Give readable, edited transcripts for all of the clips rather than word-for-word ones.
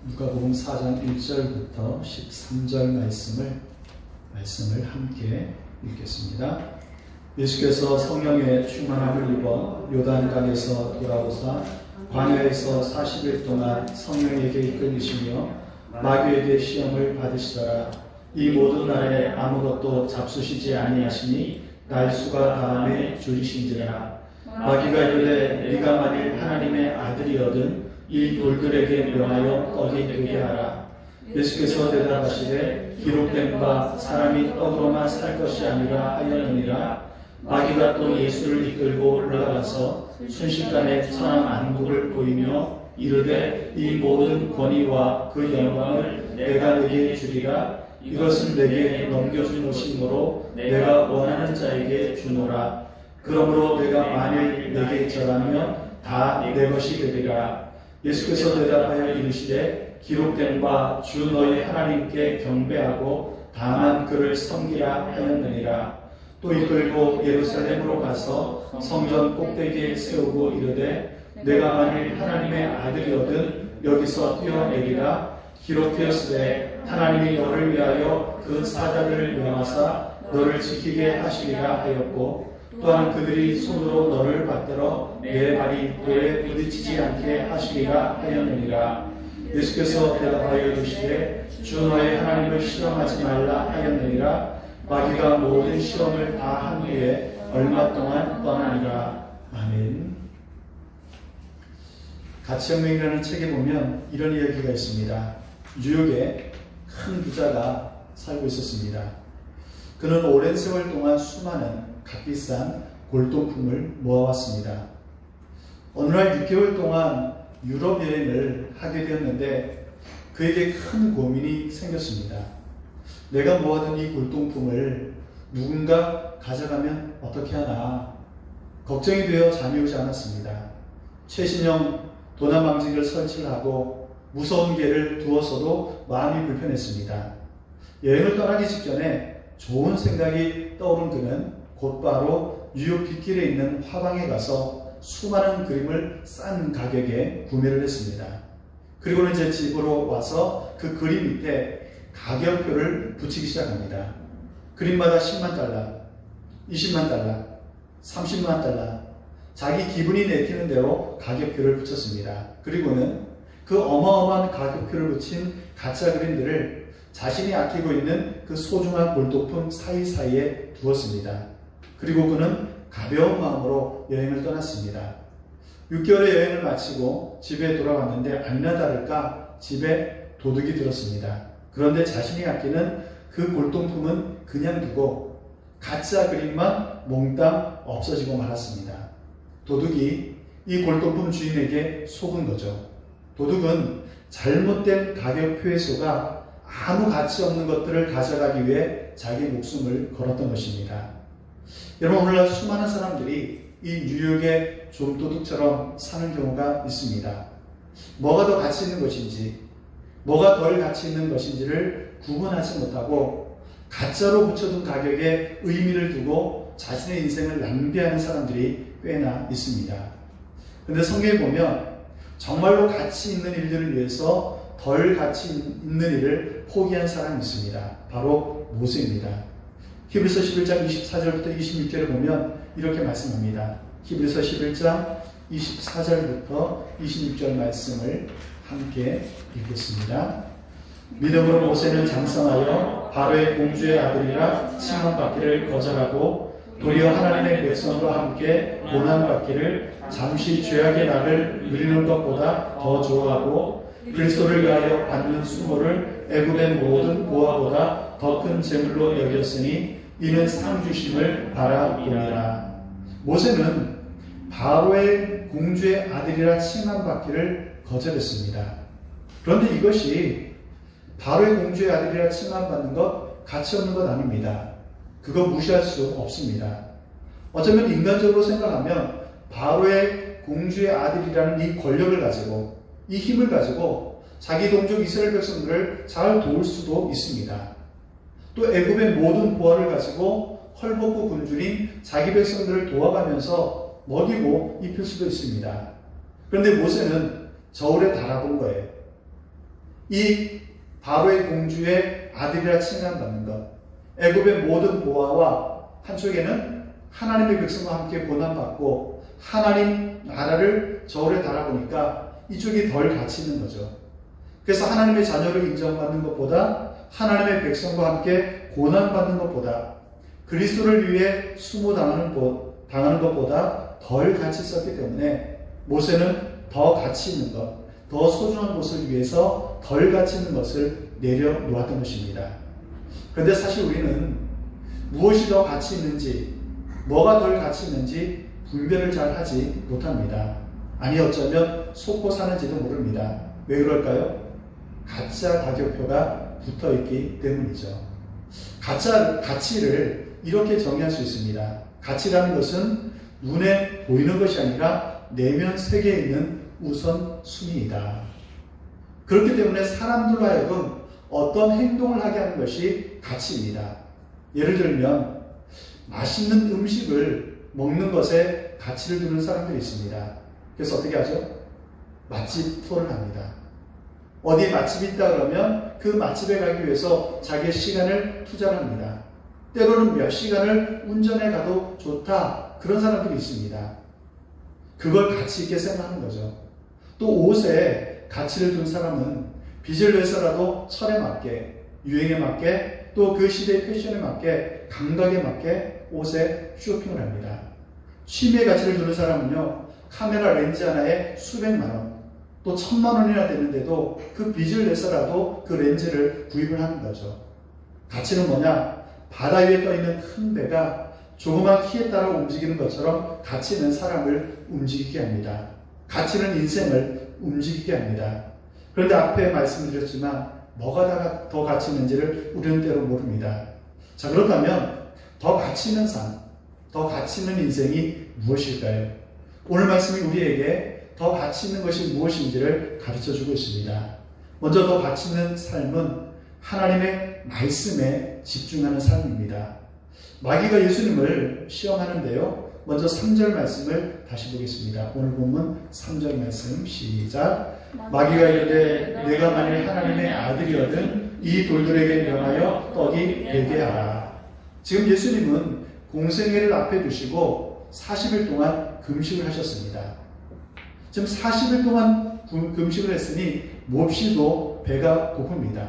누가복음 4장 1절부터 13절 말씀을 함께 읽겠습니다. 예수께서 성령의 충만함을 입어 요단강에서 돌아오사 광야에서 40일 동안 성령에게 이끌리시며 마귀에게 시험을 받으시더라. 이 모든 날에 아무것도 잡수시지 아니하시니 날수가 다함에 줄이신지라. 마귀가 이르되 네가 만일 하나님의 아들이거든 이 돌들에게 명하여 떡이 되게 하라. 예수께서 대답하시되 기록된 바 사람이 떡으로만 살 것이 아니라 하였느니라. 마귀가 또 예수를 이끌고 올라가서 순식간에 천한 만국을 보이며 이르되 이 모든 권위와 그 영광을 내가 네게 주리라. 이것은 내게 넘겨준 것이므로 내가 원하는 자에게 주노라. 그러므로 내가 만일 내게 절하면 다 내 것이 되리라. 예수께서 대답하여 이르시되 기록된 바 주 너희 하나님께 경배하고 다만 그를 섬기라 하였느니라. 또 이끌고 예루살렘으로 가서 성전 꼭대기에 세우고 이르되 내가 만일 하나님의 아들이거든 여기서 뛰어내리라. 기록되었으되 하나님이 너를 위하여 그 사자들을 명하사 너를 지키게 하시리라 하였고 또한 그들이 손으로 너를 받들어 내 발이 돌에 부딪히지 않게 하시리라 하였느니라. 예수께서 대답하여 이르시되 주 너의 하나님을 실험하지 말라 하였느니라. 마귀가 모든 시험을 다 한 후에 얼마 동안 떠나니라. 아멘. 가치혁명이라는 책에 보면 이런 이야기가 있습니다. 뉴욕에 큰 부자가 살고 있었습니다. 그는 오랜 세월 동안 수많은 값비싼 골동품을 모아왔습니다. 어느 날 6개월 동안 유럽 여행을 하게 되었는데 그에게 큰 고민이 생겼습니다. 내가 모아둔 이 골동품을 누군가 가져가면 어떻게 하나 걱정이 되어 잠이 오지 않았습니다. 최신형 도난방지를 설치를 하고 무서운 개를 두어서도 마음이 불편했습니다. 여행을 떠나기 직전에 좋은 생각이 떠오른 그는 곧바로 뉴욕 빗길에 있는 화방에 가서 수많은 그림을 싼 가격에 구매를 했습니다. 그리고는 제 집으로 와서 그 그림 밑에 가격표를 붙이기 시작합니다. 그림마다 10만 달러, 20만 달러, 30만 달러, 자기 기분이 내키는 대로 가격표를 붙였습니다. 그리고는 그 어마어마한 가격표를 붙인 가짜 그림들을 자신이 아끼고 있는 그 소중한 골동품 사이사이에 두었습니다. 그리고 그는 가벼운 마음으로 여행을 떠났습니다. 6개월의 여행을 마치고 집에 돌아왔는데 아니나 다를까 집에 도둑이 들었습니다. 그런데 자신이 아끼는 그 골동품은 그냥 두고 가짜 그림만 몽땅 없어지고 말았습니다. 도둑이 이 골동품 주인에게 속은 거죠. 도둑은 잘못된 가격표에 속아 아무 가치 없는 것들을 가져가기 위해 자기 목숨을 걸었던 것입니다. 여러분, 오늘날 수많은 사람들이 이 뉴욕의 좀도둑처럼 사는 경우가 있습니다. 뭐가 더 가치 있는 것인지, 뭐가 덜 가치 있는 것인지를 구분하지 못하고 가짜로 붙여둔 가격에 의미를 두고 자신의 인생을 낭비하는 사람들이 꽤나 있습니다. 그런데 성경에 보면 정말로 가치 있는 일들을 위해서 덜 가치 있는 일을 포기한 사람이 있습니다. 바로 모세입니다. 히브리서 11장 24절부터 26절을 보면 이렇게 말씀합니다. 히브리서 11장 24절부터 26절 말씀을 함께 읽겠습니다. 믿음으로 모세는 장성하여 바로의 공주의 아들이라 칭함받기를 거절하고 도리어 하나님의 백성과 함께 고난받기를 잠시 죄악의 낙을 누리는 것보다 더 좋아하고 그리스도를 위하여 받는 수모를 애굽의 모든 보화보다 더 큰 재물로 여겼으니 이는 상 주심을 바라보니라. 모세는 바로의 공주의 아들이라 칭함받기를 거절했습니다. 그런데 이것이 바로의 공주의 아들이라 칭함받는 것 가치 없는 것 아닙니다. 그거 무시할 수 없습니다. 어쩌면 인간적으로 생각하면 바로의 공주의 아들이라는 이 권력을 가지고 이 힘을 가지고 자기 동족 이스라엘 백성들을 잘 도울 수도 있습니다. 또 애굽의 모든 보화를 가지고 헐벗고 굶주린 자기 백성들을 도와가면서 먹이고 입힐 수도 있습니다. 그런데 모세는 저울에 달아본 거예요. 이 바로의 공주의 아들이라 칭함받는 것, 애굽의 모든 보화와 한쪽에는 하나님의 백성과 함께 고난받고 하나님 나라를 저울에 달아보니까 이쪽이 덜 가치 있는 거죠. 그래서 하나님의 자녀를 인정받는 것보다 하나님의 백성과 함께 고난받는 것보다 그리스도를 위해 수모당하는 것보다 덜 가치 있었기 때문에 모세는 더 가치 있는 것, 더 소중한 것을 위해서 덜 가치 있는 것을 내려놓았던 것입니다. 그런데 사실 우리는 무엇이 더 가치 있는지, 뭐가 덜 가치 있는지 분별을 잘 하지 못합니다. 아니 어쩌면 속고 사는지도 모릅니다. 왜 그럴까요? 가짜 가격표가 붙어있기 때문이죠. 가짜 가치를 이렇게 정의할 수 있습니다. 가치라는 것은 눈에 보이는 것이 아니라 내면 세계에 있는 우선순위이다. 그렇기 때문에 사람들로 하여금 어떤 행동을 하게 하는 것이 가치입니다. 예를 들면 맛있는 음식을 먹는 것에 가치를 두는 사람들이 있습니다. 그래서 어떻게 하죠? 맛집 투어를 합니다. 어디 맛집이 있다 그러면 그 맛집에 가기 위해서 자기의 시간을 투자를 합니다. 때로는 몇 시간을 운전해 가도 좋다, 그런 사람들이 있습니다. 그걸 가치 있게 생각하는 거죠. 또 옷에 가치를 둔 사람은 빚을 내서라도 철에 맞게, 유행에 맞게, 또 그 시대의 패션에 맞게, 감각에 맞게 옷에 쇼핑을 합니다. 취미에 가치를 두는 사람은요, 카메라 렌즈 하나에 수백만 원, 또 1,000만 원이나 되는데도 그 빚을 내서라도 그 렌즈를 구입을 하는 거죠. 가치는 뭐냐? 바다 위에 떠있는 큰 배가 조그만 키에 따라 움직이는 것처럼 가치는 사람을 움직이게 합니다. 가치는 인생을 움직이게 합니다. 그런데 앞에 말씀드렸지만 뭐가 더 가치 있는지를 우리는 때로 모릅니다. 자, 그렇다면 더 가치 있는 삶, 더 가치 있는 인생이 무엇일까요? 오늘 말씀이 우리에게 더 가치 있는 것이 무엇인지를 가르쳐주고 있습니다. 먼저 더 가치 있는 삶은 하나님의 말씀에 집중하는 삶입니다. 마귀가 예수님을 시험하는데요, 먼저 3절 말씀을 다시 보겠습니다. 오늘 본문 3절 말씀 시작. 마귀가 이르되 내가 만일 하나님의 아들이거든 이 돌들에게 명하여 떡이 되게 하라. 지금 예수님은 공생애를 앞에 두시고 40일 동안 금식을 하셨습니다. 지금 40일 동안 금식을 했으니 몹시도 배가 고픕니다.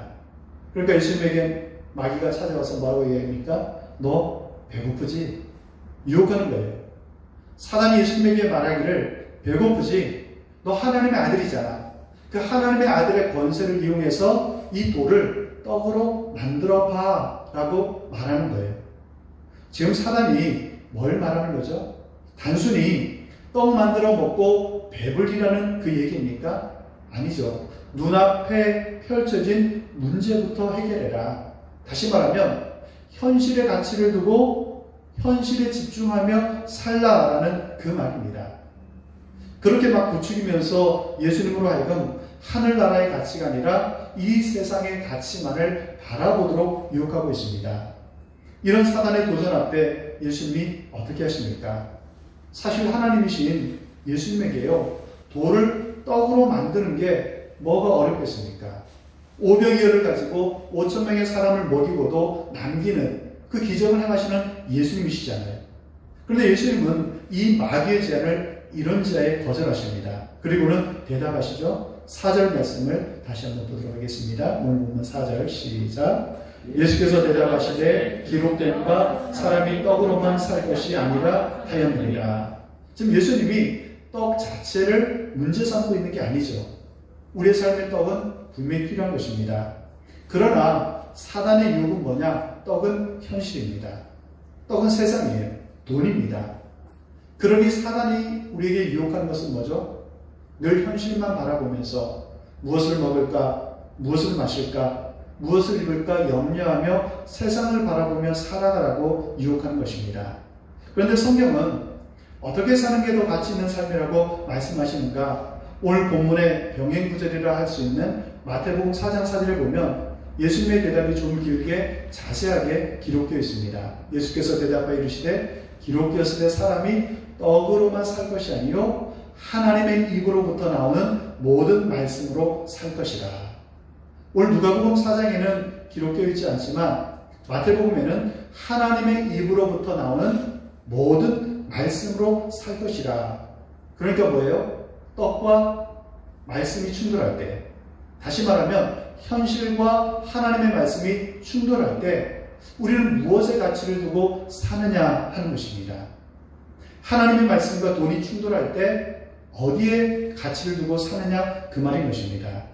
그러니까 예수님에게 마귀가 찾아와서 뭐라고 얘기합니까? 너 배고프지? 유혹하는 거예요. 사단이 예수님에게 말하기를 배고프지? 너 하나님의 아들이잖아. 그 하나님의 아들의 권세를 이용해서 이 돌을 떡으로 만들어 봐 라고 말하는 거예요. 지금 사단이 뭘 말하는 거죠? 단순히 떡 만들어 먹고 배불리라는 그 얘기입니까? 아니죠. 눈앞에 펼쳐진 문제부터 해결해라. 다시 말하면 현실의 가치를 두고 현실에 집중하며 살라라는 그 말입니다. 그렇게 막 부추기면서 예수님으로 하여금 하늘나라의 가치가 아니라 이 세상의 가치만을 바라보도록 유혹하고 있습니다. 이런 사단의 도전 앞에 예수님이 어떻게 하십니까? 사실 하나님이신 예수님에게요, 돌을 떡으로 만드는 게 뭐가 어렵겠습니까? 오병이어를 가지고 5,000명의 사람을 먹이고도 남기는 그 기적을 행하시는 예수님이시잖아요. 그런데 예수님은 이 마귀의 제안을 이런 지하에 거절하십니다. 그리고는 대답하시죠. 4절 말씀을 다시 한번 보도록 하겠습니다. 오늘 보면 4절 시작. 예수께서 대답하시되 기록된 바 사람이 떡으로만 살 것이 아니라 하였느니라. 지금 예수님이 떡 자체를 문제 삼고 있는 게 아니죠. 우리의 삶의 떡은 분명히 필요한 것입니다. 그러나 사단의 유혹은 뭐냐? 떡은 현실입니다. 떡은 세상이에요. 돈입니다. 그러니 사단이 우리에게 유혹하는 것은 뭐죠? 늘 현실만 바라보면서 무엇을 먹을까, 무엇을 마실까, 무엇을 입을까 염려하며 세상을 바라보며 살아가라고 유혹하는 것입니다. 그런데 성경은 어떻게 사는 게 더 가치 있는 삶이라고 말씀하시는가? 오늘 본문의 병행구절이라 할 수 있는 마태복음 4장 4절을 보면 예수님의 대답이 좀 길게 자세하게 기록되어 있습니다. 예수께서 대답하여 이르시되 기록되었을 때 사람이 떡으로만 살 것이 아니요 하나님의 입으로부터 나오는 모든 말씀으로 살 것이라. 오늘 누가복음 4장에는 기록되어 있지 않지만 마태복음에는 하나님의 입으로부터 나오는 모든 말씀으로 살 것이라. 그러니까 뭐예요? 떡과 말씀이 충돌할 때, 다시 말하면 현실과 하나님의 말씀이 충돌할 때 우리는 무엇의 가치를 두고 사느냐 하는 것입니다. 하나님의 말씀과 돈이 충돌할 때 어디에 가치를 두고 사느냐 그 말인 것입니다.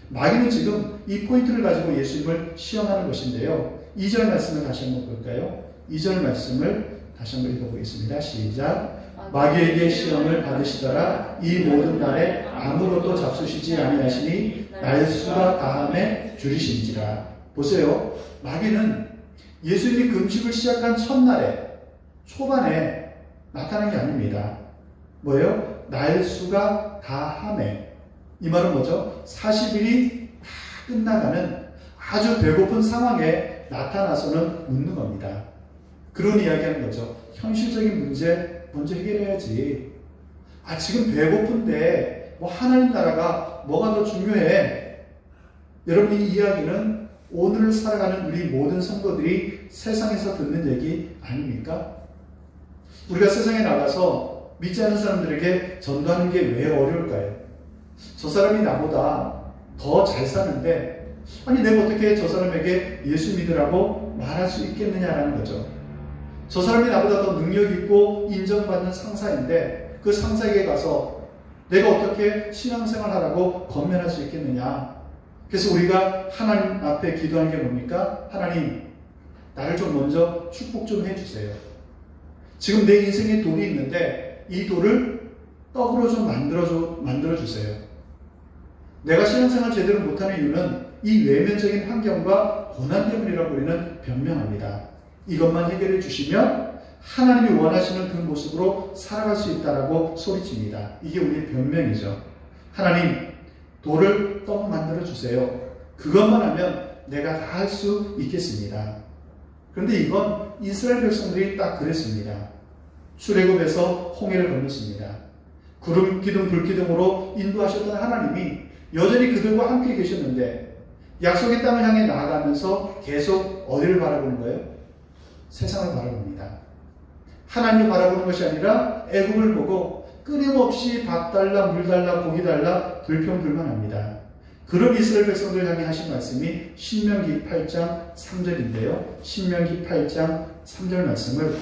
마귀는 지금 이 포인트를 가지고 예수님을 시험하는 것인데요. 2절 말씀을 다시 한번 볼까요? 2절 말씀을 다시 한번 읽어보겠습니다. 시작. 마귀에게 시험을 받으시더라. 이 모든 날에 아무것도 잡수시지 아니하시니 날수가 다함에 줄이신지라. 보세요. 마귀는 예수님이 금식을 시작한 첫날에 초반에 나타난 게 아닙니다. 뭐예요? 날수가 다함에. 이 말은 뭐죠? 40일이 다 끝나가는 아주 배고픈 상황에 나타나서는 웃는 겁니다. 그런 이야기하는 거죠. 현실적인 문제 먼저 해결해야지. 지금 배고픈데 뭐 하나님 나라가 뭐가 더 중요해? 여러분, 이 이야기는 오늘을 살아가는 우리 모든 성도들이 세상에서 듣는 얘기 아닙니까? 우리가 세상에 나가서 믿지 않는 사람들에게 전도하는 게 왜 어려울까요? 저 사람이 나보다 더 잘 사는데 내가 어떻게 저 사람에게 예수 믿으라고 말할 수 있겠느냐라는 거죠. 저 사람이 나보다 더 능력 있고 인정받는 상사인데 그 상사에게 가서 내가 어떻게 신앙생활 하라고 권면할 수 있겠느냐. 그래서 우리가 하나님 앞에 기도하는 게 뭡니까? 하나님, 나를 좀 먼저 축복 좀 해주세요. 지금 내 인생에 돌이 있는데 이 돌을 떡으로 좀 만들어주세요. 내가 신앙생활 제대로 못하는 이유는 이 외면적인 환경과 고난 때문이라고 우리는 변명합니다. 이것만 해결해 주시면 하나님이 원하시는 그 모습으로 살아갈 수 있다라고 소리칩니다. 이게 우리의 변명이죠. 하나님, 돌을 떡 만들어 주세요. 그것만 하면 내가 다 할 수 있겠습니다. 그런데 이건 이스라엘 백성들이 딱 그랬습니다. 출애굽에서 홍해를 건넜습니다. 구름 기둥 불 기둥으로 인도하셨던 하나님이 여전히 그들과 함께 계셨는데 약속의 땅을 향해 나아가면서 계속 어디를 바라보는 거예요? 세상을 바라봅니다. 하나님을 바라보는 것이 아니라 애굽을 보고 끊임없이 밥 달라, 물 달라, 고기 달라 불평불만합니다. 그런 이스라엘 백성들 향해 하신 말씀이 신명기 8장 3절인데요. 신명기 8장 3절 말씀을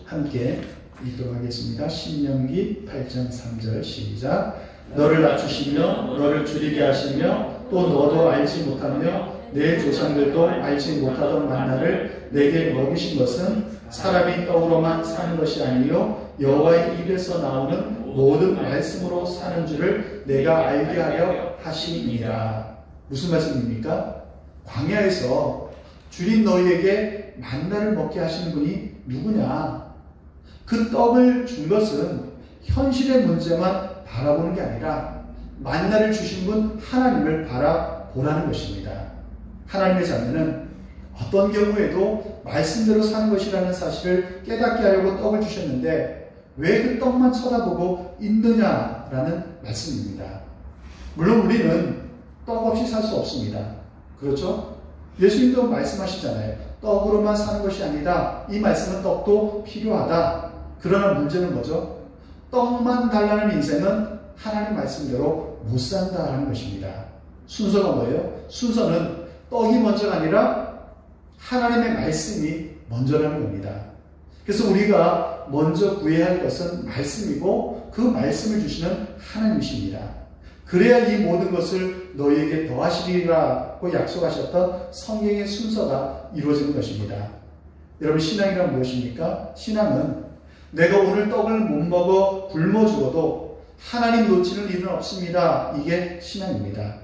함께 읽도록 하겠습니다. 신명기 8장 3절 시작. 너를 낮추시며 너를 줄이게 하시며 또 너도 알지 못하며 내 조상들도 알지 못하던 만나를 내게 먹이신 것은 사람이 떡으로만 사는 것이 아니요 여호와의 입에서 나오는 모든 말씀으로 사는 줄을 내가 알게 하려 하시니라. 무슨 말씀입니까? 광야에서 주님 너희에게 만나를 먹게 하시는 분이 누구냐? 그 떡을 준 것은 현실의 문제만 바라보는 게 아니라 만나를 주신 분 하나님을 바라보라는 것입니다. 하나님의 자녀는 어떤 경우에도 말씀대로 사는 것이라는 사실을 깨닫게 하려고 떡을 주셨는데 왜 그 떡만 쳐다보고 있느냐라는 말씀입니다. 물론 우리는 떡 없이 살 수 없습니다. 그렇죠? 예수님도 말씀하시잖아요. 떡으로만 사는 것이 아니다. 이 말씀은 떡도 필요하다. 그러나 문제는 뭐죠? 떡만 달라는 인생은 하나님 말씀대로 못 산다라는 것입니다. 순서가 뭐예요? 순서는 떡이 먼저가 아니라 하나님의 말씀이 먼저라는 겁니다. 그래서 우리가 먼저 구해야 할 것은 말씀이고 그 말씀을 주시는 하나님이십니다. 그래야 이 모든 것을 너희에게 더하시리라고 약속하셨던 성경의 순서가 이루어지는 것입니다. 여러분, 신앙이란 무엇입니까? 신앙은 내가 오늘 떡을 못 먹어 굶어 죽어도 하나님 놓치는 일은 없습니다. 이게 신앙입니다.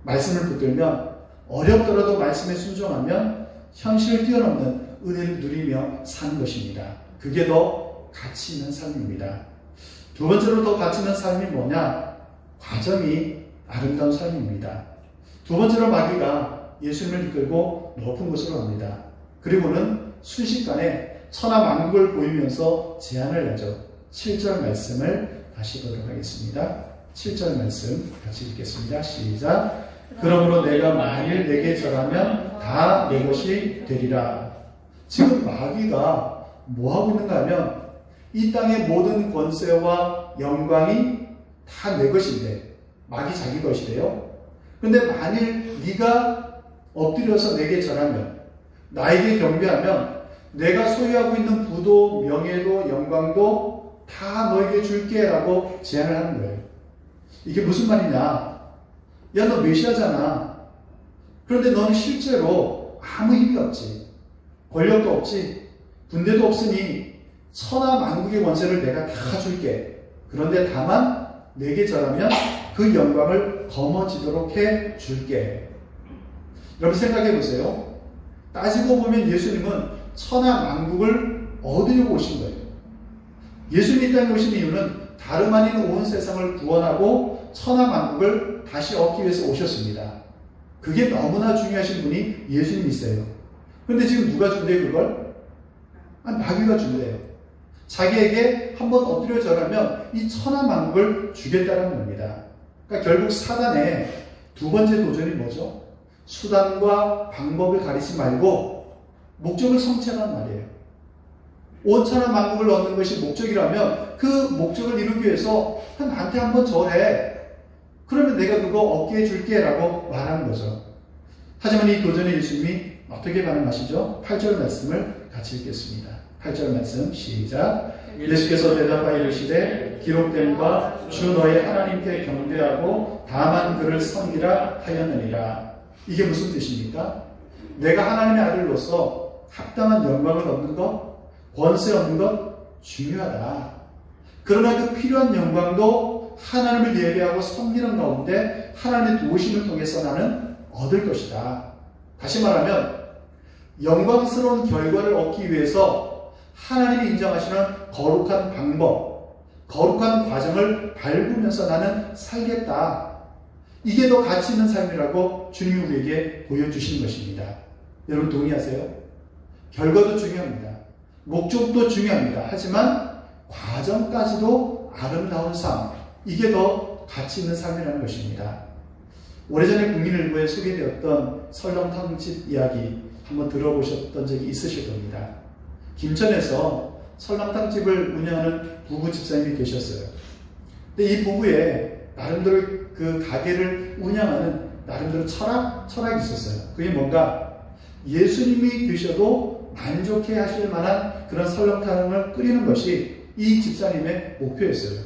말씀을 붙들면 어렵더라도 말씀에 순종하면 현실을 뛰어넘는 은혜를 누리며 사는 것입니다. 그게 더 가치 있는 삶입니다. 두 번째로 더 가치 있는 삶이 뭐냐? 과정이 아름다운 삶입니다. 두 번째로 마귀가 예수님을 이끌고 높은 곳으로 갑니다. 그리고는 순식간에 천하만국을 보이면서 제안을 하죠. 7절 말씀을 다시 보도록 하겠습니다. 7절 말씀 같이 읽겠습니다. 시작. 그러므로 내가 만일 내게 절하면 다 내 것이 되리라. 지금 마귀가 뭐 하고 있는가 하면 이 땅의 모든 권세와 영광이 다 내 것인데 마귀 자기 것이래요. 근데 만일 네가 엎드려서 내게 절하면, 나에게 경배하면 내가 소유하고 있는 부도 명예도 영광도 다 너에게 줄게 라고 제안을 하는 거예요. 이게 무슨 말이냐? 야, 너 메시아잖아. 그런데 너는 실제로 아무 힘이 없지. 권력도 없지. 군대도 없으니 천하 만국의 권세를 내가 다 줄게. 그런데 다만 내게 절하면 그 영광을 거머쥐도록 해 줄게. 여러분 생각해 보세요. 따지고 보면 예수님은 천하 만국을 얻으려고 오신 거예요. 예수님이 이 땅에 오신 이유는 다름 아닌 온 세상을 구원하고 천하 만국을 다시 얻기 위해서 오셨습니다. 그게 너무나 중요하신 분이 예수님이세요. 그런데 지금 누가 준대요 그걸? 마귀가 준대요. 자기에게 한번 엎드려 절하면 이 천하 만국을 주겠다는 겁니다. 그러니까 결국 사단의 두 번째 도전이 뭐죠? 수단과 방법을 가리지 말고 목적을 성취하라는 말이에요. 온 천하 만국을 얻는 것이 목적이라면 그 목적을 이루기 위해서 나한테 한번 절해. 그러면 내가 그거 얻게 해줄게 라고 말하는 거죠. 하지만 이 도전에 예수님이 어떻게 반응하시죠? 8절 말씀을 같이 읽겠습니다. 8절 말씀 시작. 예수께서 대답하여 이르시되 기록된 바 주 너의 하나님께 경배하고 다만 그를 섬기라 하였느니라. 이게 무슨 뜻입니까? 내가 하나님의 아들로서 합당한 영광을 얻는 것, 권세 얻는 것 중요하다. 그러나 그 필요한 영광도 하나님을 예배하고 섬기는 가운데 하나님의 도우심을 통해서 나는 얻을 것이다. 다시 말하면 영광스러운 결과를 얻기 위해서 하나님이 인정하시는 거룩한 방법, 거룩한 과정을 밟으면서 나는 살겠다. 이게 더 가치 있는 삶이라고 주님이 우리에게 보여주시는 것입니다. 여러분 동의하세요? 결과도 중요합니다. 목적도 중요합니다. 하지만 과정까지도 아름다운 삶, 이게 더 가치 있는 삶이라는 것입니다. 오래전에 국민일보에 소개되었던 설렁탕집 이야기 한번 들어보셨던 적이 있으실 겁니다. 김천에서 설렁탕집을 운영하는 부부 집사님이 계셨어요. 근데 이 부부의 나름대로 그 가게를 운영하는 나름대로 철학이 있었어요. 그게 뭔가 예수님이 드셔도 만족해 하실 만한 그런 설렁탕을 끓이는 것이 이 집사님의 목표였어요.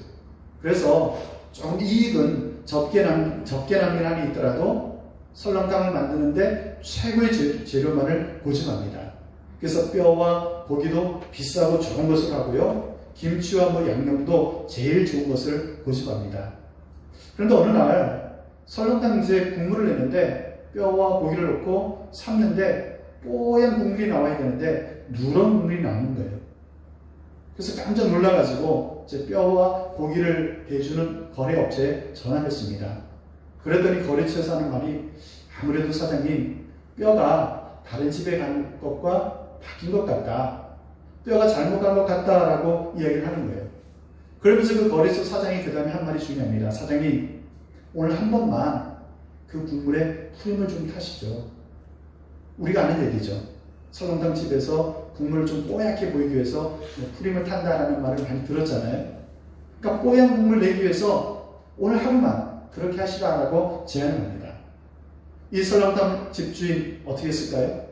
그래서 좀 이익은 적게 남긴 한이 있더라도 설렁탕을 만드는데 최고의 재료만을 고집합니다. 그래서 뼈와 고기도 비싸고 좋은 것을 하고요. 김치와 양념도 제일 좋은 것을 고집합니다. 그런데 어느 날 설렁탕 이제 국물을 냈는데 뼈와 고기를 넣고 삶는데 뽀얀 국물이 나와야 되는데 누런 국물이 나오는 거예요. 그래서 깜짝 놀라가지고 제 뼈와 고기를 대주는 거래업체에 전화했습니다. 그랬더니 거래처에서 하는 말이 아무래도 사장님 뼈가 다른 집에 간 것과 바뀐 것 같다. 뼈가 잘못 간 것 같다라고 이야기를 하는 거예요. 그러면서 그 거래처 사장이 그 다음에 한 말이 중요합니다. 사장님 오늘 한 번만 그 국물에 프림을 좀 타시죠. 우리가 아는 얘기죠. 설렁탕 집에서 국물을 좀 뽀얗게 보이기 위해서 프림을 탄다라는 말을 많이 들었잖아요. 그러니까 뽀얀 국물 내기 위해서 오늘 하루만 그렇게 하시라라고 제안을 합니다. 이 설렁탕 집주인 어떻게 했을까요?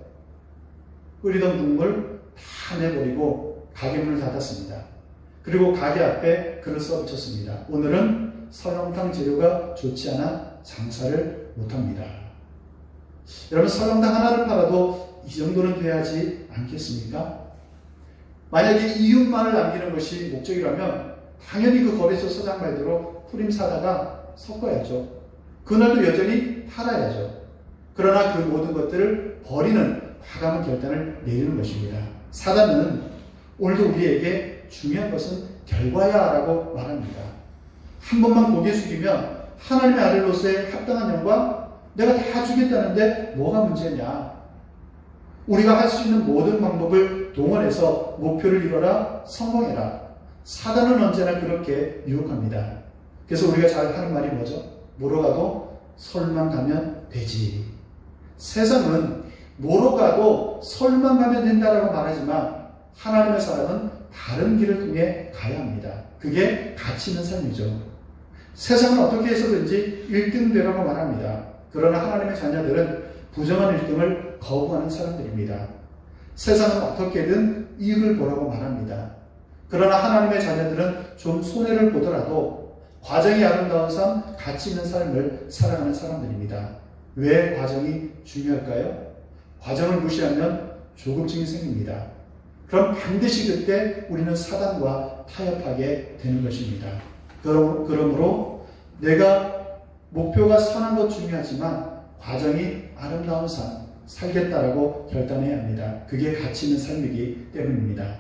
끓이던 국물 다 내버리고 가게 문을 닫았습니다. 그리고 가게 앞에 글을 써붙였습니다. 오늘은 설렁탕 재료가 좋지 않아 장사를 못합니다. 여러분 설렁탕 하나를 팔아도 이 정도는 돼야지 않겠습니까? 만약에 이윤만을 남기는 것이 목적이라면 당연히 그 거래처 사장 말대로 프림 사다가 섞어야죠. 그날도 여전히 팔아야죠. 그러나 그 모든 것들을 버리는 과감한 결단을 내리는 것입니다. 사단은 오늘도 우리에게 중요한 것은 결과야 라고 말합니다. 한 번만 고개 숙이면 하나님의 아들로서의 합당한 영광 내가 다 주겠다는데 뭐가 문제냐? 우리가 할 수 있는 모든 방법을 동원해서 목표를 이뤄라, 성공해라. 사단은 언제나 그렇게 유혹합니다. 그래서 우리가 잘 하는 말이 뭐죠? 뭐로 가도 설만 가면 되지. 세상은 뭐로 가도 설만 가면 된다라고 말하지만 하나님의 사람은 다른 길을 통해 가야 합니다. 그게 가치 있는 삶이죠. 세상은 어떻게 해서든지 1등 되라고 말합니다. 그러나 하나님의 자녀들은 부정한 1등을 거부하는 사람들입니다. 세상은 어떻게든 이익을 보라고 말합니다. 그러나 하나님의 자녀들은 좀 손해를 보더라도 과정이 아름다운 삶, 가치 있는 삶을 살아가는 사람들입니다. 왜 과정이 중요할까요? 과정을 무시하면 조급증이 생깁니다. 그럼 반드시 그때 우리는 사단과 타협하게 되는 것입니다. 그러므로 내가 목표가 선한 것 중요하지만 과정이 아름다운 삶 살겠다라고 결단해야 합니다. 그게 가치 있는 삶이기 때문입니다.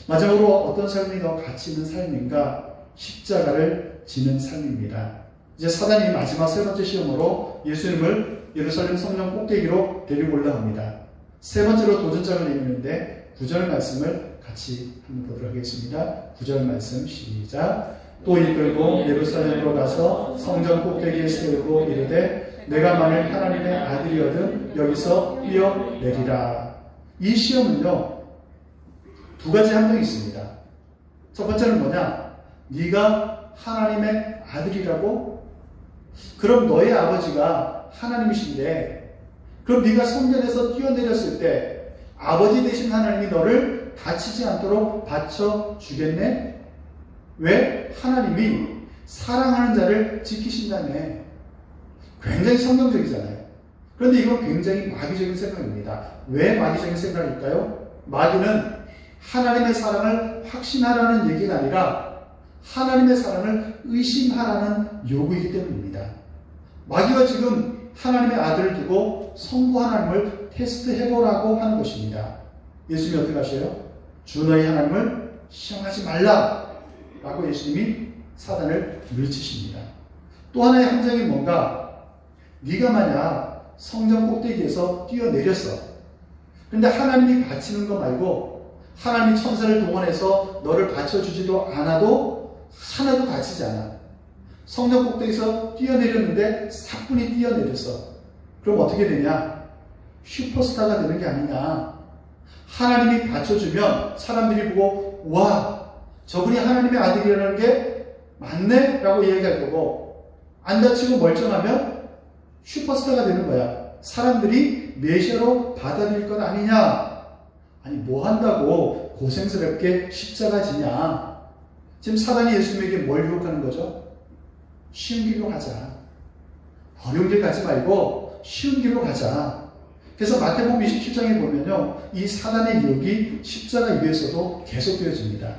마지막으로 어떤 삶이 더 가치 있는 삶인가? 십자가를 지는 삶입니다. 이제 사단이 마지막 세 번째 시험으로 예수님을 예루살렘 성전 꼭대기로 데리고 올라갑니다. 세 번째로 도전장을 내미는데 9절 말씀을 같이 한번 보도록 하겠습니다. 9절 말씀 시작. 또 이끌고 예루살렘으로 가서 성전 꼭대기에 세우고 이르되 내가 만일 하나님의 아들이거든 여기서 뛰어내리라. 이 시험은요 두 가지 함정이 있습니다. 첫 번째는 뭐냐? 네가 하나님의 아들이라고? 그럼 너의 아버지가 하나님이신데 그럼 네가 성전에서 뛰어내렸을 때 아버지 되신 하나님이 너를 다치지 않도록 받쳐주겠네? 왜? 하나님이 사랑하는 자를 지키신다며. 굉장히 성경적이잖아요. 그런데 이건 굉장히 마귀적인 생각입니다. 왜 마귀적인 생각일까요? 마귀는 하나님의 사랑을 확신하라는 얘기가 아니라 하나님의 사랑을 의심하라는 요구이기 때문입니다. 마귀가 지금 하나님의 아들을 두고 성부 하나님을 테스트해보라고 하는 것입니다. 예수님이 어떻게 하셔요? 주 너희 하나님을 시험하지 말라 라고 예수님이 사단을 물리치십니다. 또 하나의 함정이 뭔가? 네가 만약 성전 꼭대기에서 뛰어내렸어. 그런데 하나님이 바치는 거 말고 하나님이 천사를 동원해서 너를 받쳐주지도 않아도 하나도 다치지 않아. 성전 꼭대기에서 뛰어내렸는데 사뿐히 뛰어내렸어. 그럼 어떻게 되냐? 슈퍼스타가 되는 게 아니냐. 하나님이 받쳐주면 사람들이 보고 와 저분이 하나님의 아들이라는 게 맞네? 라고 이야기할 거고 안 다치고 멀쩡하면 슈퍼스타가 되는 거야. 사람들이 메시아로 받아들일 것 아니냐. 아니 뭐 한다고 고생스럽게 십자가 지냐. 지금 사단이 예수님에게 뭘 유혹하는 거죠? 쉬운 길로 가자. 어려운 길 가지 말고 쉬운 길로 가자. 그래서 마태복음 27장에 보면요. 이 사단의 유혹이 십자가 위에서도 계속되어집니다.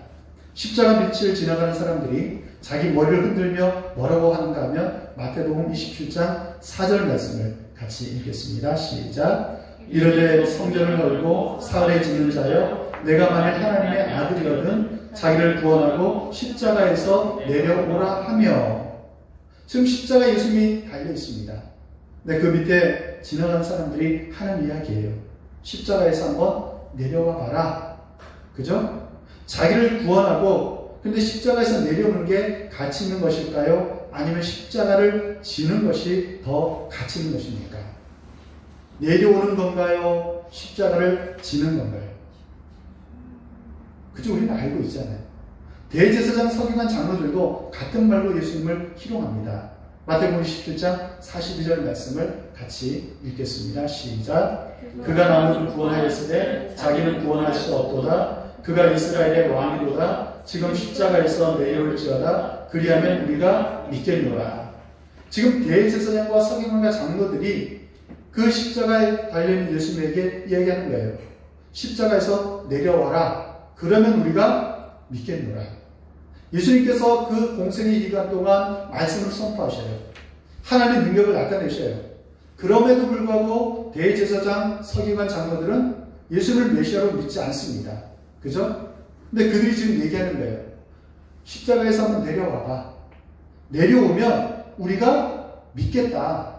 십자가 밑을 지나가는 사람들이 자기 머리를 흔들며 뭐라고 하는가 하면 마태복음 27장 4절 말씀을 같이 읽겠습니다. 시작. 이르되 성전을 헐고 사흘에 짓는 자여 내가 만일 하나님의 아들이거든 자기를 구원하고 십자가에서 내려오라 하며. 지금 십자가 예수님이 달려 있습니다. 근데 그 밑에 지나가는 사람들이 하는 이야기예요. 십자가에서 한번 내려와 봐라. 그죠? 자기를 구원하고 근데 십자가에서 내려오는 게 가치 있는 것일까요? 아니면 십자가를 지는 것이 더 가치 있는 것입니까? 내려오는 건가요? 십자가를 지는 건가요? 그죠? 우리는 알고 있잖아요. 대제사장 서기관 장로들도 같은 말로 예수님을 희롱합니다. 마태복음 17장 42절 말씀을 같이 읽겠습니다. 시작. 그가 남을 구원하였으되 자기는 구원할 수 없도다. 그가 이스라엘의 왕이로다. 지금 십자가에서 내려올지어다. 그리하면 우리가 믿겠노라. 지금 대제사장과 서기관과 장로들이 그 십자가에 달려있는 예수님에게 이야기하는 거예요. 십자가에서 내려와라. 그러면 우리가 믿겠노라. 예수님께서 그 공생의 기간 동안 말씀을 선포하셔요. 하나님의 능력을 나타내셔요. 그럼에도 불구하고 대제사장, 서기관, 장로들은 예수를 메시아로 믿지 않습니다. 그죠? 근데 그들이 지금 얘기하는 거예요. 십자가에서 한번 내려와봐. 내려오면 우리가 믿겠다.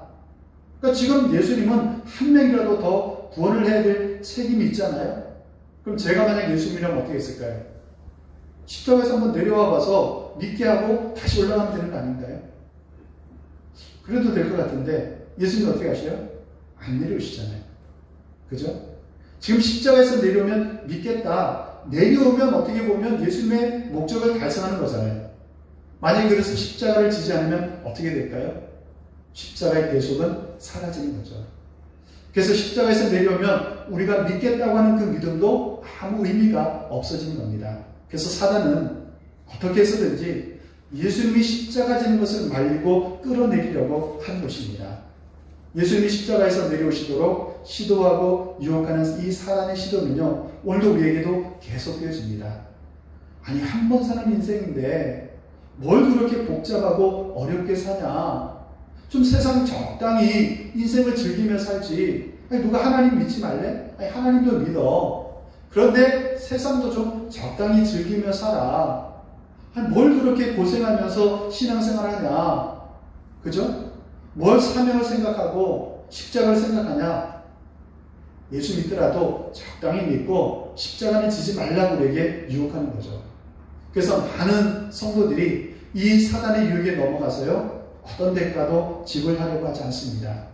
그러니까 지금 예수님은 한 명이라도 더 구원을 해야 될 책임이 있잖아요. 그럼 제가 만약 예수님이라면 어떻게 했을까요? 십자가에서 한번 내려와 봐서 믿게 하고 다시 올라가면 되는 거 아닌가요? 그래도 될 것 같은데 예수님 어떻게 하셔요? 안 내려오시잖아요. 그죠? 지금 십자가에서 내려오면 믿겠다. 내려오면 어떻게 보면 예수님의 목적을 달성하는 거잖아요. 만약에 그래서 십자가를 지지 않으면 어떻게 될까요? 십자가의 대속은 사라지는 거죠. 그래서 십자가에서 내려오면 우리가 믿겠다고 하는 그 믿음도 아무 의미가 없어지는 겁니다. 그래서 사단은 어떻게 해서든지 예수님이 십자가 지는 것을 말리고 끌어내리려고 하는 것입니다. 예수님이 십자가에서 내려오시도록 시도하고 유혹하는 이 사단의 시도는요, 오늘도 우리에게도 계속되어집니다. 아니, 한 번 사는 인생인데 뭘 그렇게 복잡하고 어렵게 사냐? 좀 세상 적당히 인생을 즐기며 살지. 아니, 누가 하나님 믿지 말래? 아니, 하나님도 믿어. 그런데 세상도 좀 적당히 즐기며 살아. 아니, 뭘 그렇게 고생하면서 신앙생활 하냐? 그죠? 뭘 사명을 생각하고 십자가를 생각하냐? 예수 믿더라도 적당히 믿고 십자가는 지지 말라고 우리에게 유혹하는 거죠. 그래서 많은 성도들이 이 사단의 유혹에 넘어가서요, 어떤 대가도 지불하려고 하지 않습니다.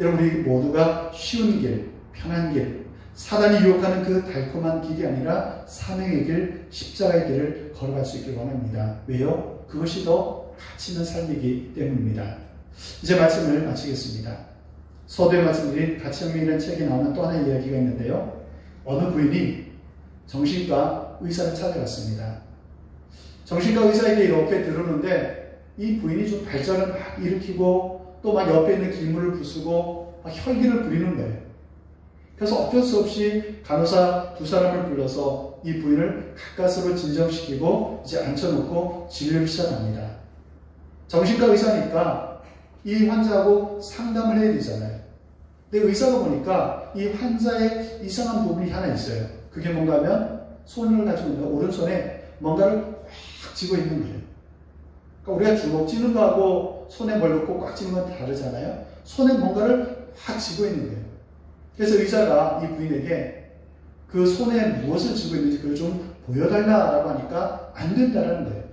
여러분, 우리 모두가 쉬운 길, 편한 길, 사단이 유혹하는 그 달콤한 길이 아니라 사명의 길, 십자가의 길을 걸어갈 수 있길 원합니다. 왜요? 그것이 더 가치 있는 삶이기 때문입니다. 이제 말씀을 마치겠습니다. 서두에 말씀드린 가치혁명이라는 책에 나오는 또 하나의 이야기가 있는데요. 어느 부인이 정신과 의사를 찾아갔습니다. 정신과 의사에게 이렇게 들었는데 이 부인이 좀 발작을 막 일으키고 또 막 옆에 있는 기물을 부수고 막 혈기를 부리는 거예요. 그래서 어쩔 수 없이 간호사 두 사람을 불러서 이 부인을 가까스로 진정시키고 이제 앉혀놓고 진료를 시작합니다. 정신과 의사니까 이 환자하고 상담을 해야 되잖아요. 근데 의사가 보니까 이 환자의 이상한 부분이 하나 있어요. 그게 뭔가 하면 손을 가지고 있는 오른손에 뭔가를 꽉 쥐고 있는 거예요. 그러니까 우리가 주먹 쥐는 거하고 손에 뭘 넣고 꽉 쥐는 건 다르잖아요. 손에 뭔가를 확 쥐고 있는 거예요. 그래서 의사가 이 부인에게 그 손에 무엇을 쥐고 있는지 그걸 좀 보여달라고 하니까 안 된다라는 거예요.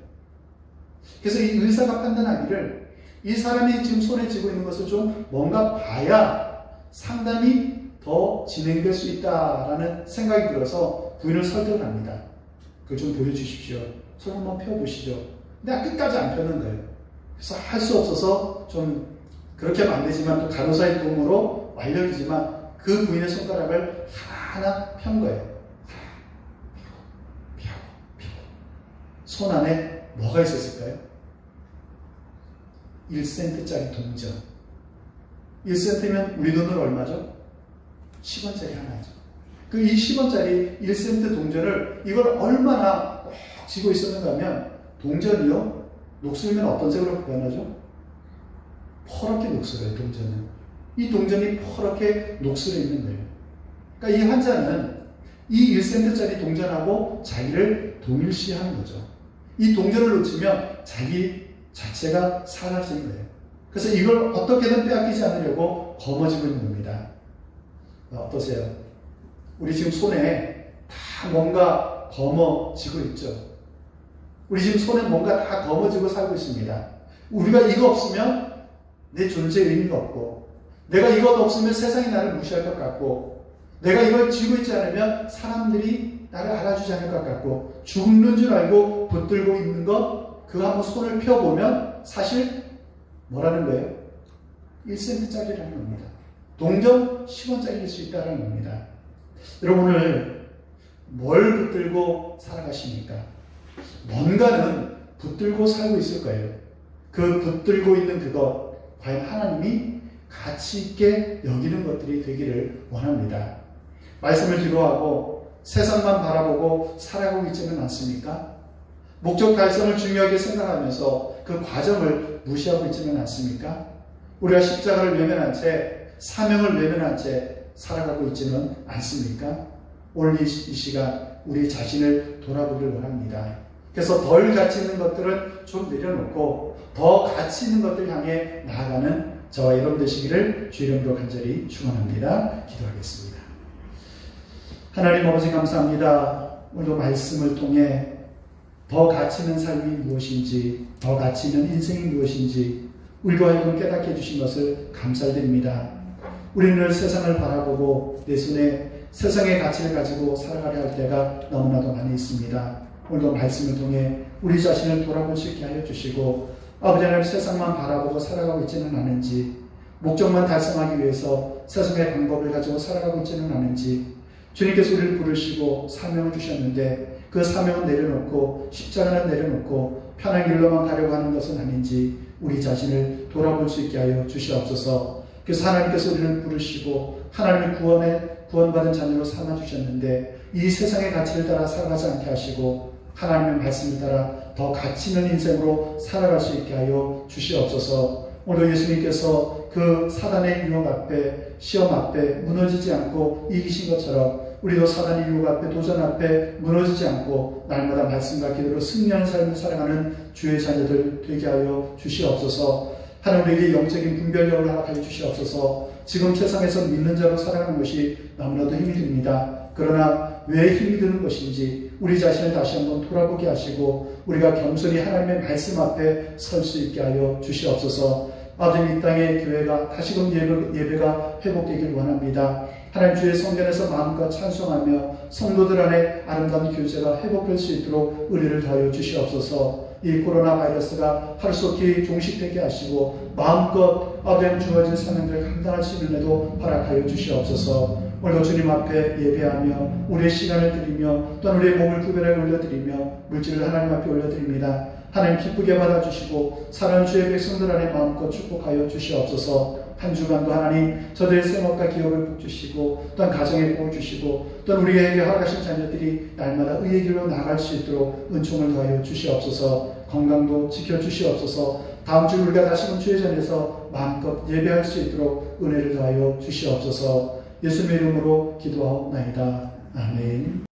그래서 이 의사가 판단하기를 이 사람이 지금 손에 쥐고 있는 것을 좀 뭔가 봐야 상담이 더 진행될 수 있다라는 생각이 들어서 부인을 설득을 합니다. 그걸 좀 보여주십시오. 손 한번 펴보시죠. 근데 끝까지 안 펴는 거예요. 그래서 할 수 없어서 좀 그렇게 하면 안 되지만 또 간호사의 도움으로 완력이지만 그 부인의 손가락을 하나하나 편 거예요. 손 안에 뭐가 있었을까요? 1센트짜리 동전. 1센트면 우리 돈으로 얼마죠? 10원짜리 하나죠. 그 이 10원짜리 1센트 동전을 이걸 얼마나 꼭 쥐고 있었는가 하면 동전이요, 녹슬면 어떤 색으로 변하죠? 퍼렇게 녹슬어요, 동전은. 이 동전이 퍼렇게 녹슬어 있는 거예요. 그러니까 이 환자는 이 1센트짜리 동전하고 자기를 동일시하는 거죠. 이 동전을 놓치면 자기 자체가 사라지는 거예요. 그래서 이걸 어떻게든 빼앗기지 않으려고 거머쥐고 있는 겁니다. 어떠세요? 우리 지금 손에 다 뭔가 거머쥐고 있죠? 우리 지금 손에 뭔가 다 거머쥐고 살고 있습니다. 우리가 이거 없으면 내 존재의 의미가 없고, 내가 이것 없으면 세상이 나를 무시할 것 같고, 내가 이걸 쥐고 있지 않으면 사람들이 나를 알아주지 않을 것 같고, 죽는 줄 알고 붙들고 있는 것, 그거 한번 손을 펴보면 사실 뭐라는 거예요? 1센트짜리라는 겁니다. 동전 10원짜리일 수 있다는 겁니다. 여러분, 오늘 뭘 붙들고 살아가십니까? 뭔가는 붙들고 살고 있을 거예요. 그 붙들고 있는 그것, 과연 하나님이 가치 있게 여기는 것들이 되기를 원합니다. 말씀을 뒤로하고 세상만 바라보고 살아가고 있지는 않습니까? 목적 달성을 중요하게 생각하면서 그 과정을 무시하고 있지는 않습니까? 우리가 십자가를 외면한 채, 사명을 외면한 채 살아가고 있지는 않습니까? 오늘 이 시간 우리 자신을 돌아보길 원합니다. 그래서 덜 가치 있는 것들은 좀 내려놓고 더 가치 있는 것들 향해 나아가는 저와 여러분 되시기를 주 이름으로 간절히 축원합니다. 기도하겠습니다. 하나님 아버지 감사합니다. 오늘도 말씀을 통해 더 가치 있는 삶이 무엇인지, 더 가치 있는 인생이 무엇인지 우리로 하여금 깨닫게 해주신 것을 감사드립니다. 우리는 늘 세상을 바라보고 내 손에 세상의 가치를 가지고 살아가려 할 때가 너무나도 많이 있습니다. 오늘도 말씀을 통해 우리 자신을 돌아볼 수 있게 하여 주시고, 아버지 하나님, 세상만 바라보고 살아가고 있지는 않은지, 목적만 달성하기 위해서 세상의 방법을 가지고 살아가고 있지는 않은지, 주님께서 우리를 부르시고 사명을 주셨는데 그 사명은 내려놓고 십자가는 내려놓고 편한 길로만 가려고 하는 것은 아닌지 우리 자신을 돌아볼 수 있게 하여 주시옵소서. 그래서 하나님께서 우리를 부르시고 하나님의 구원받은 자녀로 삼아주셨는데 이 세상의 가치를 따라 살아가지 않게 하시고 하나님의 말씀을 따라 더 가치 있는 인생으로 살아갈 수 있게 하여 주시옵소서. 오늘 예수님께서 그 사단의 유혹 앞에, 시험 앞에 무너지지 않고 이기신 것처럼 우리도 사단의 유혹 앞에, 도전 앞에 무너지지 않고 날마다 말씀과 기도로 승리하는 삶을 살아가는 주의 자녀들 되게 하여 주시옵소서. 하나님, 우리에게 영적인 분별력을 허락하여 주시옵소서. 지금 세상에서 믿는 자로 살아가는 것이 너무나도 힘이 듭니다. 그러나 왜 힘이 드는 것인지 우리 자신을 다시 한번 돌아보게 하시고 우리가 겸손히 하나님의 말씀 앞에 설 수 있게 하여 주시옵소서. 아버지, 이 땅의 교회가 다시금 예배가 회복되길 원합니다. 하나님, 주의 성전에서 마음껏 찬송하며 성도들 안에 아름다운 교제가 회복될 수 있도록 은혜를 더하여 주시옵소서. 이 코로나 바이러스가 하루속히 종식되게 하시고 마음껏 아버지 주어진 사명들을 감당할 수 있는 은혜도 허락하여 주시옵소서. 오늘도 주님 앞에 예배하며 우리의 시간을 드리며 또한 우리의 몸을 구별하여 올려드리며 물질을 하나님 앞에 올려드립니다. 하나님, 기쁘게 받아주시고 사랑하는 주의 백성들 안에 마음껏 축복하여 주시옵소서. 한 주간도 하나님, 저들의 생업과 기업을 복주시고 또한 가정에 복을 주시고 또한 우리에게 허락하신 자녀들이 날마다 의의 길로 나아갈 수 있도록 은총을 더하여 주시옵소서. 건강도 지켜주시옵소서. 다음 주 우리가 다시금 주의 전에서 마음껏 예배할 수 있도록 은혜를 더하여 주시옵소서. 예수님의 이름으로 기도하옵나이다. 아멘.